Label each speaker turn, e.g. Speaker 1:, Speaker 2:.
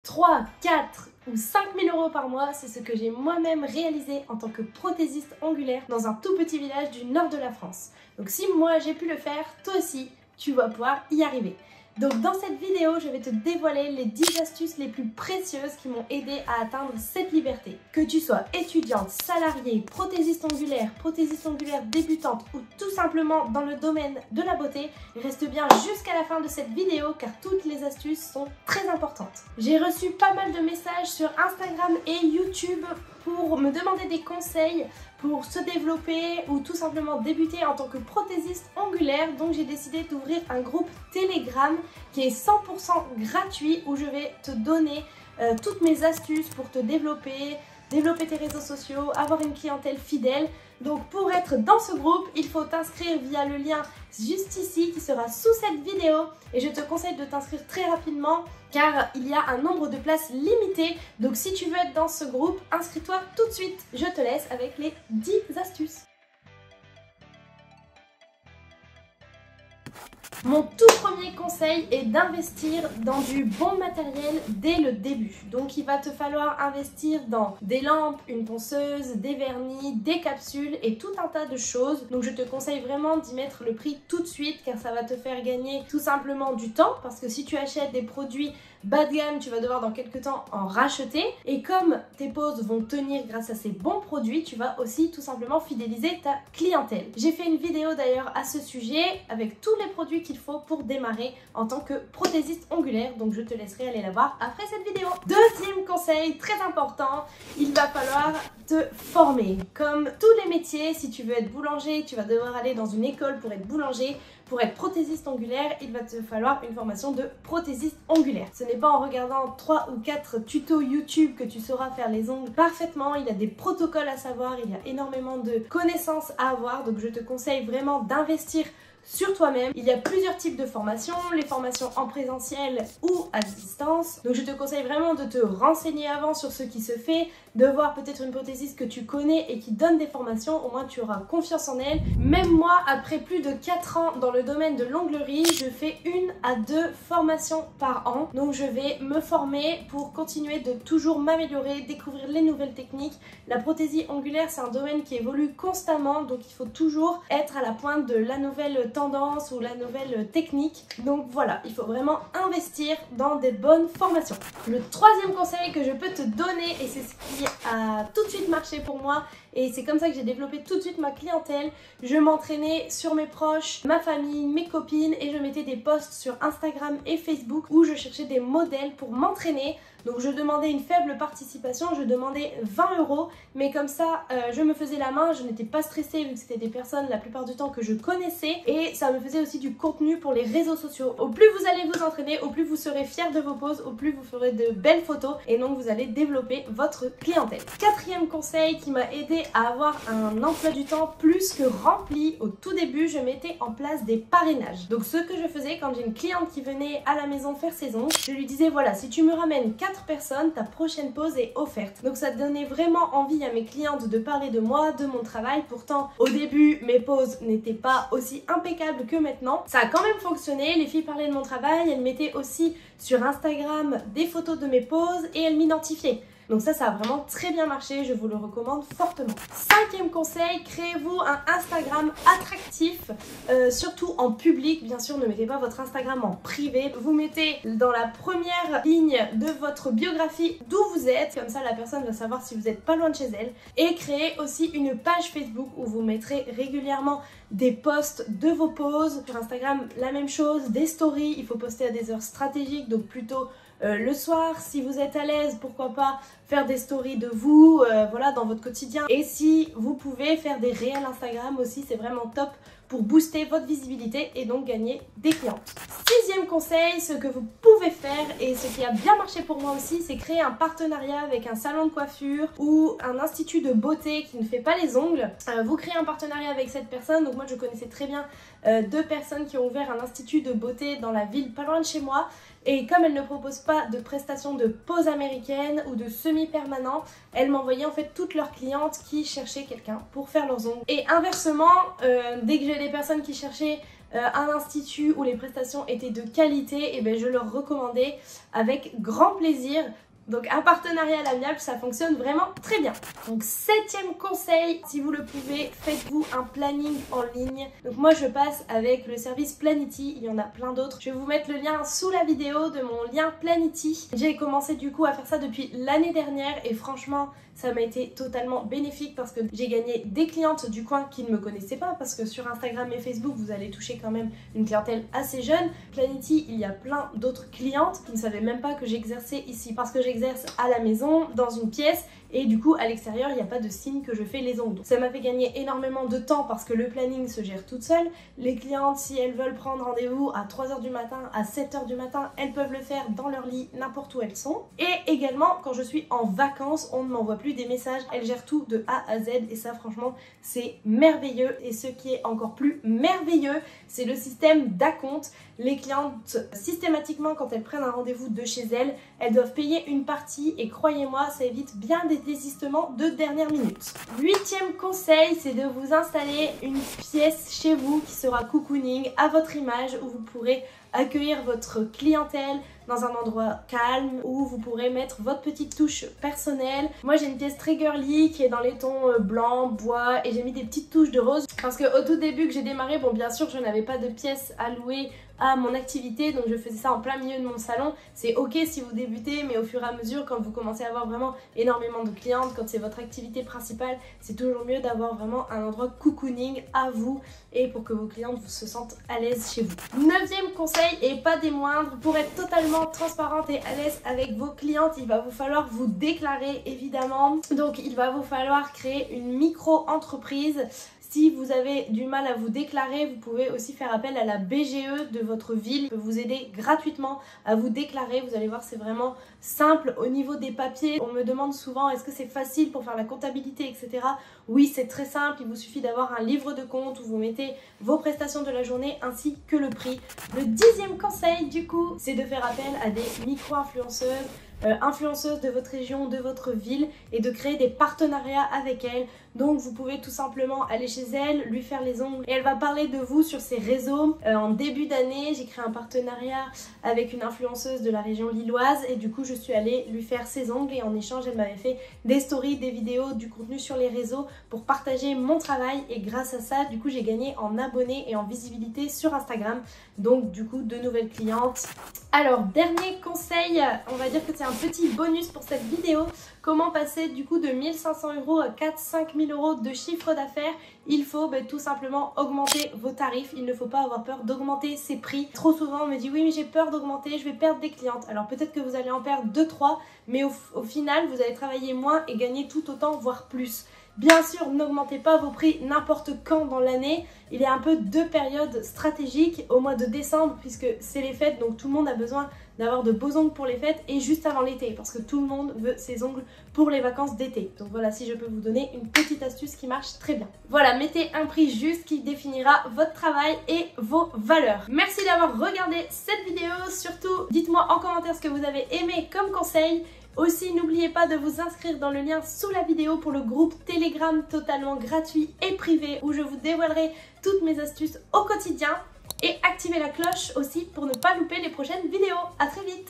Speaker 1: 3, 4 ou 5 000 euros par mois, c'est ce que j'ai moi-même réalisé en tant que prothésiste ongulaire dans un tout petit village du nord de la France. Donc si moi j'ai pu le faire, toi aussi, tu vas pouvoir y arriver. Donc dans cette vidéo, je vais te dévoiler les 10 astuces les plus précieuses qui m'ont aidé à atteindre cette liberté. Que tu sois étudiante, salariée, prothésiste ongulaire débutante ou tout simplement dans le domaine de la beauté, reste bien jusqu'à la fin de cette vidéo car toutes les astuces sont très importantes. J'ai reçu pas mal de messages sur Instagram et YouTube pour me demander des conseils pour se développer ou tout simplement débuter en tant que prothésiste ongulaire. Donc j'ai décidé d'ouvrir un groupe Telegram qui est 100% gratuit où je vais te donner toutes mes astuces pour te développer tes réseaux sociaux, avoir une clientèle fidèle. Donc pour être dans ce groupe, il faut t'inscrire via le lien juste ici qui sera sous cette vidéo et je te conseille de t'inscrire très rapidement car il y a un nombre de places limité. Donc si tu veux être dans ce groupe, inscris-toi tout de suite. Je te laisse avec les 10 astuces. Mon tout premier conseil est d'investir dans du bon matériel dès le début. Donc il va te falloir investir dans des lampes, une ponceuse, des vernis, des capsules et tout un tas de choses. Donc je te conseille vraiment d'y mettre le prix tout de suite car ça va te faire gagner tout simplement du temps parce que si tu achètes des produits bas de gamme, tu vas devoir dans quelques temps en racheter et comme tes poses vont tenir grâce à ces bons produits, tu vas aussi tout simplement fidéliser ta clientèle. J'ai fait une vidéo d'ailleurs à ce sujet avec tous les produits qu'il faut pour démarrer en tant que prothésiste ongulaire, donc je te laisserai aller la voir après cette vidéo. Deuxième conseil très important, il va falloir te former. Comme tous les métiers, si tu veux être boulanger, tu vas devoir aller dans une école pour être boulanger. Pour être prothésiste ongulaire, il va te falloir une formation de prothésiste ongulaire. Ce n'est pas en regardant 3 ou 4 tutos YouTube que tu sauras faire les ongles parfaitement. Il y a des protocoles à savoir, il y a énormément de connaissances à avoir. Donc je te conseille vraiment d'investir sur toi-même. Il y a plusieurs types de formations, les formations en présentiel ou à distance. Donc je te conseille vraiment de te renseigner avant sur ce qui se fait, de voir peut-être une prothésiste que tu connais et qui donne des formations, au moins tu auras confiance en elle. Même moi, après plus de 4 ans dans le domaine de l'onglerie, je fais 1 à 2 formations par an. Donc je vais me former pour continuer de toujours m'améliorer, découvrir les nouvelles techniques. La prothésie ongulaire, c'est un domaine qui évolue constamment, donc il faut toujours être à la pointe de la nouvelle tendance ou la nouvelle technique. Donc voilà, il faut vraiment investir dans des bonnes formations. Le troisième conseil que je peux te donner, et c'est ce qui a tout de suite marché pour moi, et c'est comme ça que j'ai développé tout de suite ma clientèle, je m'entraînais sur mes proches, ma famille, mes copines, et je mettais des posts sur Instagram et Facebook où je cherchais des modèles pour m'entraîner. Donc je demandais une faible participation, je demandais 20 €, mais comme ça je me faisais la main, je n'étais pas stressée vu que c'était des personnes la plupart du temps que je connaissais et ça me faisait aussi du contenu pour les réseaux sociaux. Au plus vous allez vous entraîner, au plus vous serez fiers de vos poses, au plus vous ferez de belles photos et donc vous allez développer votre clientèle. Quatrième conseil qui m'a aidé à avoir un emploi du temps plus que rempli, au tout début je mettais en place des parrainages. Donc ce que je faisais quand j'ai une cliente qui venait à la maison faire ses ongles, je lui disais voilà, si tu me ramènes 4 personnes, ta prochaine pose est offerte. Donc ça donnait vraiment envie à mes clientes de parler de moi, de mon travail. Pourtant au début mes poses n'étaient pas aussi impeccables que maintenant. Ça a quand même fonctionné, les filles parlaient de mon travail, elles mettaient aussi sur Instagram des photos de mes poses et elles m'identifiaient. Donc ça a vraiment très bien marché, je vous le recommande fortement. Cinquième conseil, créez-vous un Instagram attractif, surtout en public. Bien sûr, ne mettez pas votre Instagram en privé. Vous mettez dans la première ligne de votre biographie d'où vous êtes. Comme ça, la personne va savoir si vous n'êtes pas loin de chez elle. Et créez aussi une page Facebook où vous mettrez régulièrement des posts de vos poses. Sur Instagram, la même chose, des stories. Il faut poster à des heures stratégiques, donc plutôt le soir. Si vous êtes à l'aise, pourquoi pas faire des stories de vous, voilà, dans votre quotidien. Et si vous pouvez faire des réels Instagram aussi, c'est vraiment top pour booster votre visibilité et donc gagner des clientes. Sixième conseil, ce que vous pouvez faire et ce qui a bien marché pour moi aussi, c'est créer un partenariat avec un salon de coiffure ou un institut de beauté qui ne fait pas les ongles. Vous créez un partenariat avec cette personne. Donc moi je connaissais très bien 2 personnes qui ont ouvert un institut de beauté dans la ville pas loin de chez moi. Et comme elle ne propose pas de prestations de pose américaine ou de semi-permanent, elle m'envoyait en fait toutes leurs clientes qui cherchaient quelqu'un pour faire leurs ongles. Et inversement, dès que j'ai des personnes qui cherchaient un institut où les prestations étaient de qualité, et ben je leur recommandais avec grand plaisir. Donc un partenariat à l'amiable, ça fonctionne vraiment très bien. Donc 7e conseil, si vous le pouvez, faites-vous un planning en ligne. Donc moi je passe avec le service Planity, il y en a plein d'autres. Je vais vous mettre le lien sous la vidéo de mon lien Planity. J'ai commencé du coup à faire ça depuis l'année dernière et franchement ça m'a été totalement bénéfique parce que j'ai gagné des clientes du coin qui ne me connaissaient pas, parce que sur Instagram et Facebook vous allez toucher quand même une clientèle assez jeune. Planity, il y a plein d'autres clientes qui ne savaient même pas que j'exerçais ici parce que j'exerce à la maison, dans une pièce, et du coup à l'extérieur il n'y a pas de signe que je fais les ongles. Ça m'a fait gagner énormément de temps parce que le planning se gère toute seule. Les clientes, si elles veulent prendre rendez-vous à 3 h du matin, à 7 h du matin, elles peuvent le faire dans leur lit, n'importe où elles sont. Et également quand je suis en vacances, on ne m'envoie plus des messages, elles gèrent tout de A à Z et ça franchement c'est merveilleux. Et ce qui est encore plus merveilleux, c'est le système d'acompte. Les clientes, systématiquement quand elles prennent un rendez-vous de chez elles, elles doivent payer une partie et croyez-moi ça évite bien des désistements de dernière minute. 8e conseil, c'est de vous installer une pièce chez vous qui sera cocooning à votre image, où vous pourrez accueillir votre clientèle dans un endroit calme où vous pourrez mettre votre petite touche personnelle. Moi j'ai une pièce très girly qui est dans les tons blanc, bois, et j'ai mis des petites touches de rose parce que au tout début que j'ai démarré, bon bien sûr je n'avais pas de pièce à louer à mon activité, donc je faisais ça en plein milieu de mon salon. C'est ok si vous débutez, mais au fur et à mesure quand vous commencez à avoir vraiment énormément de clientes, quand c'est votre activité principale, c'est toujours mieux d'avoir vraiment un endroit cocooning à vous et pour que vos clientes se sentent à l'aise chez vous. 9e conseil et pas des moindres, pour être totalement transparente et à l'aise avec vos clientes, il va vous falloir vous déclarer évidemment. Donc il va vous falloir créer une micro-entreprise. Si vous avez du mal à vous déclarer, vous pouvez aussi faire appel à la BGE de votre ville. Il peut vous aider gratuitement à vous déclarer. Vous allez voir, c'est vraiment simple. Au niveau des papiers, on me demande souvent est-ce que c'est facile pour faire la comptabilité, etc. Oui, c'est très simple. Il vous suffit d'avoir un livre de compte où vous mettez vos prestations de la journée ainsi que le prix. Le 10e conseil, du coup, c'est de faire appel à des micro-influenceuses, influenceuses de votre région, de votre ville, et de créer des partenariats avec elles. Donc vous pouvez tout simplement aller chez elle, lui faire les ongles et elle va parler de vous sur ses réseaux. En début d'année, j'ai créé un partenariat avec une influenceuse de la région lilloise et du coup je suis allée lui faire ses ongles et en échange elle m'avait fait des stories, des vidéos, du contenu sur les réseaux pour partager mon travail, et grâce à ça du coup j'ai gagné en abonnés et en visibilité sur Instagram. Donc du coup de nouvelles clientes. Alors dernier conseil, on va dire que c'est un petit bonus pour cette vidéo. Comment passer du coup de 1500 € à 4-5 000 € de chiffre d'affaires? Il faut tout simplement augmenter vos tarifs. Il ne faut pas avoir peur d'augmenter ses prix. Trop souvent on me dit oui mais j'ai peur d'augmenter, je vais perdre des clientes. Alors peut-être que vous allez en perdre 2-3, mais au final vous allez travailler moins et gagner tout autant, voire plus. Bien sûr, n'augmentez pas vos prix n'importe quand dans l'année. Il y a un peu deux périodes stratégiques, au mois de décembre puisque c'est les fêtes, donc tout le monde a besoin d'avoir de beaux ongles pour les fêtes, et juste avant l'été parce que tout le monde veut ses ongles pour les vacances d'été. Donc voilà, si je peux vous donner une petite astuce qui marche très bien. Voilà, mettez un prix juste qui définira votre travail et vos valeurs. Merci d'avoir regardé cette vidéo. Surtout, dites-moi en commentaire ce que vous avez aimé comme conseil. Aussi, n'oubliez pas de vous inscrire dans le lien sous la vidéo pour le groupe Telegram totalement gratuit et privé où je vous dévoilerai toutes mes astuces au quotidien. Et activez la cloche aussi pour ne pas louper les prochaines vidéos. À très vite!